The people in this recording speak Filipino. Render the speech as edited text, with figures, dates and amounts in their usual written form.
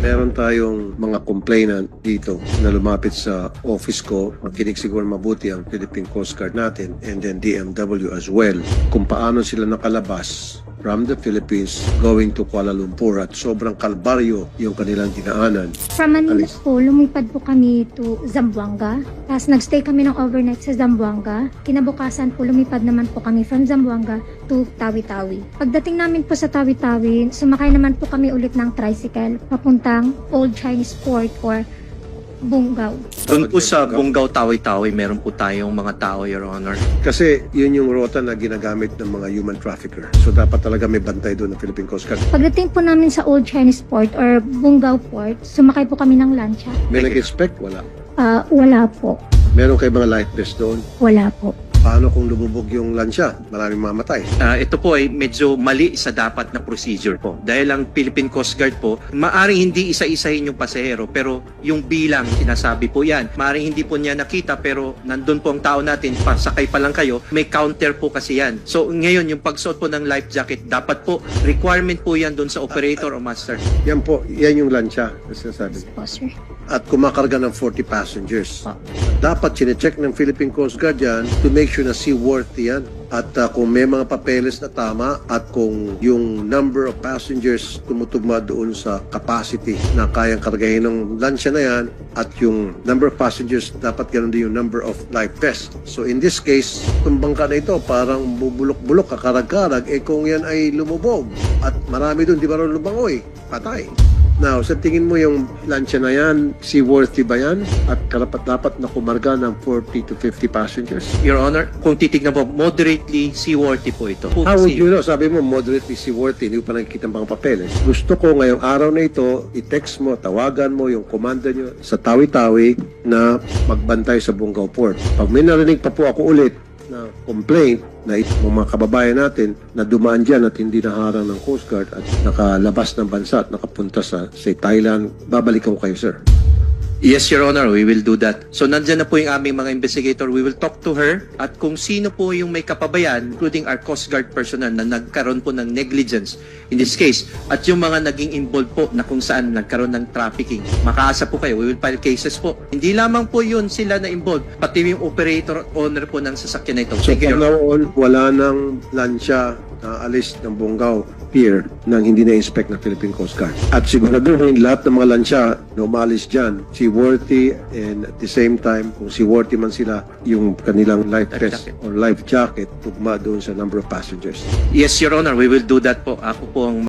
Meron tayong mga complainant dito na lumapit sa office ko. Makinig siguro mabuti ang Philippine Coast Guard natin and then DMW as well. Kung paano sila nakalabas from the Philippines going to Kuala Lumpur at sobrang kalbaryo yung kanilang dinaanan. From Manila Alis. po, lumipad po kami to Zamboanga. Tapos nagstay kami ng overnight sa Zamboanga. Kinabukasan po, lumipad naman po kami from Zamboanga to Tawi-Tawi. Pagdating namin po sa Tawi-Tawi, sumakay naman po kami ulit ng tricycle papuntang Old Chinese Port or Bungaw. Doon po sa Bungaw, Tawi-Tawi, meron po tayong mga tao, Your Honor. Kasi yun yung rota na ginagamit ng mga human trafficker. So dapat talaga may bantay doon ng Philippine Coast Guard. Pagdating po namin sa Old Chinese Port or Bungaw Port, sumakay po kami ng lancha. May nag-expect? Wala. Wala po. Meron kayo mga life vest doon? Wala po. Paano kung lumubog yung lansya? Maraming mamatay. Ito po ay medyo mali sa dapat na procedure po. Dahil ang Philippine Coast Guard po, maaring hindi isa-isahin yung pasahero, pero yung bilang, sinasabi po yan. Maaring hindi po niya nakita, pero nandun po ang tao natin, pasakay pa lang kayo, may counter po kasi yan. So ngayon, yung pagsuot po ng life jacket, dapat po, requirement po yan dun sa operator o master. Yan po, yan yung lansya na sinasabi. Po, sir. At kumakarga ng 40 passengers. Dapat sinecheck ng Philippine Coast Guard yan to make sure na seaworthy yan. At kung may mga papeles na tama at kung yung number of passengers tumutugma doon sa capacity na kayang kargahin ng lansya na yan at yung number of passengers dapat ganun din yung number of life vests. So in this case, itong bangka na ito parang bubulok-bulok, kakarag-karag, kung yan ay lumubog at marami doon di ba rin lumangoy, patay. Now, sa tingin mo yung lansya na yan, seaworthy ba yan? At karapat-dapat na kumarga ng 40 to 50 passengers? Your Honor, kung titignan po, moderately seaworthy po ito. How would you know? Sabi mo, moderately seaworthy, hindi ko pa nakikita ang mga papeles. Gusto ko ngayong araw na ito, i-text mo, tawagan mo yung komanda nyo sa Tawi-Tawi na magbantay sa Bungaw Port. Pag may narinig pa po ako ulit na complaint na mga kababayan natin na dumaan dyan at hindi naharang ng Coast Guard at nakalabas ng bansa at nakapunta sa say, Thailand, babalikan ko kayo, sir. Yes, Your Honor, we will do that. So, nandyan na po yung aming mga investigator. We will talk to her at kung sino po yung may kapabayan, including our Coast Guard personnel na nagkaroon po ng negligence in this case at yung mga naging involved po na kung saan nagkaroon ng trafficking. Makaasa po kayo. We will file cases po. Hindi lamang po yun sila na involved, pati yung operator owner po ng sasakyan na ito. So, Thank you, from Your now on, wala nang lansya na alis ng Bungaw Pier nang hindi na-inspect ng Philippine Coast Guard. At siguraduhin lahat ng mga lansya na umalis dyan, seaworthy and at the same time, kung seaworthy man sila, yung kanilang life vest jacket. or life jacket tugma doon sa number of passengers. Yes, Your Honor, we will do that po. Ako po ang